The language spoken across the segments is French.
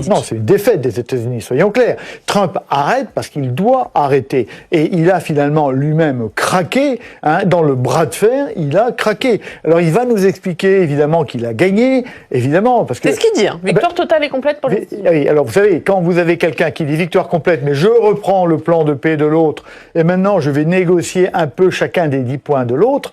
Non, c'est une défaite des États-Unis, soyons clairs. Trump arrête parce qu'il doit arrêter. Et il a finalement lui-même craqué, dans le bras de fer, il a craqué. Alors il va nous expliquer évidemment qu'il a gagné, évidemment. Parce que c'est ce qu'il dit, victoire totale et complète pour les États-Unis. Oui, alors vous savez, quand vous avez quelqu'un qui dit victoire complète, mais je reprends le plan de paix de l'autre, et maintenant je vais négocier un peu chacun des 10 points de l'autre,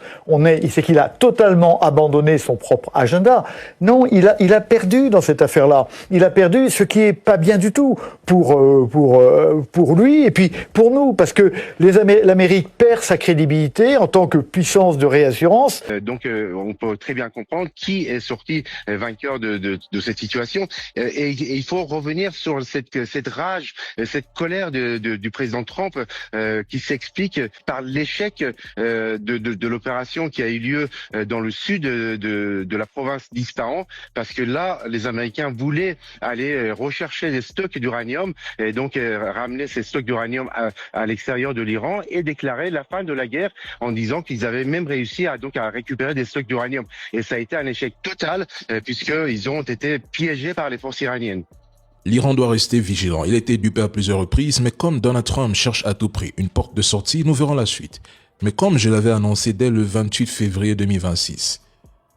c'est qu'il a totalement abandonné son propre agenda. Non, il a perdu dans cette affaire-là. Il a perdu, ce qui est pas bien du tout pour lui et puis pour nous, parce que l'Amérique perd sa crédibilité en tant que puissance de réassurance. Donc on peut très bien comprendre qui est sorti vainqueur de cette situation et il faut revenir sur cette rage, cette colère du président Trump qui s'explique par l'échec de l'opération qui a eu lieu dans le sud de la province d'Ispahan, parce que là les Américains voulaient aller rechercher des stocks d'uranium et donc ramener ces stocks d'uranium à l'extérieur de l'Iran et déclarer la fin de la guerre en disant qu'ils avaient même réussi à récupérer des stocks d'uranium. Et ça a été un échec total puisqu'ils ont été piégés par les forces iraniennes. L'Iran doit rester vigilant. Il a été dupé à plusieurs reprises, mais comme Donald Trump cherche à tout prix une porte de sortie, nous verrons la suite. Mais comme je l'avais annoncé dès le 28 février 2026,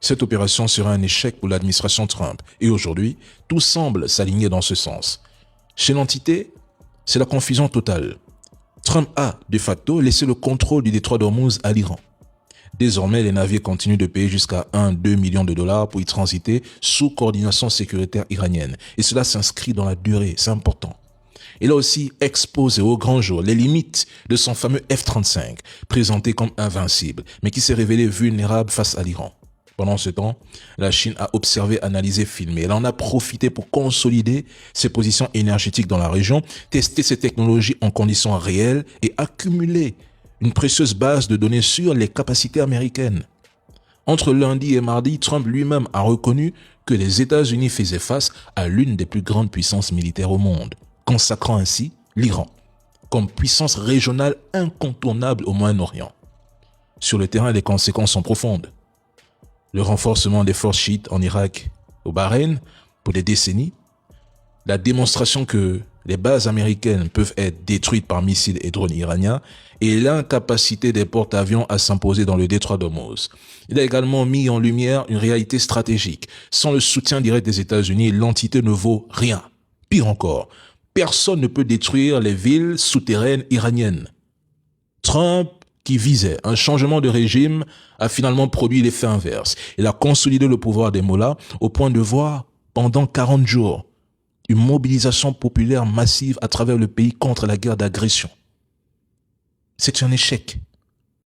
cette opération sera un échec pour l'administration Trump. Et aujourd'hui, tout semble s'aligner dans ce sens. Chez l'entité, c'est la confusion totale. Trump a, de facto, laissé le contrôle du détroit d'Ormuz à l'Iran. Désormais, les navires continuent de payer jusqu'à 1-2 millions de dollars pour y transiter sous coordination sécuritaire iranienne. Et cela s'inscrit dans la durée, c'est important. Il a aussi exposé au grand jour les limites de son fameux F-35, présenté comme invincible, mais qui s'est révélé vulnérable face à l'Iran. Pendant ce temps, la Chine a observé, analysé, filmé. Elle en a profité pour consolider ses positions énergétiques dans la région, tester ses technologies en conditions réelles et accumuler une précieuse base de données sur les capacités américaines. Entre lundi et mardi, Trump lui-même a reconnu que les États-Unis faisaient face à l'une des plus grandes puissances militaires au monde, consacrant ainsi l'Iran comme puissance régionale incontournable au Moyen-Orient. Sur le terrain, les conséquences sont profondes. Le renforcement des forces chiites en Irak, au Bahreïn, pour des décennies, la démonstration que les bases américaines peuvent être détruites par missiles et drones iraniens et l'incapacité des porte-avions à s'imposer dans le détroit d'Ormuz. Il a également mis en lumière une réalité stratégique. Sans le soutien direct des États-Unis, l'entité ne vaut rien. Pire encore, personne ne peut détruire les villes souterraines iraniennes. Trump, qui visait un changement de régime, a finalement produit l'effet inverse. Il a consolidé le pouvoir des mollahs au point de voir, pendant 40 jours, une mobilisation populaire massive à travers le pays contre la guerre d'agression. C'est un échec.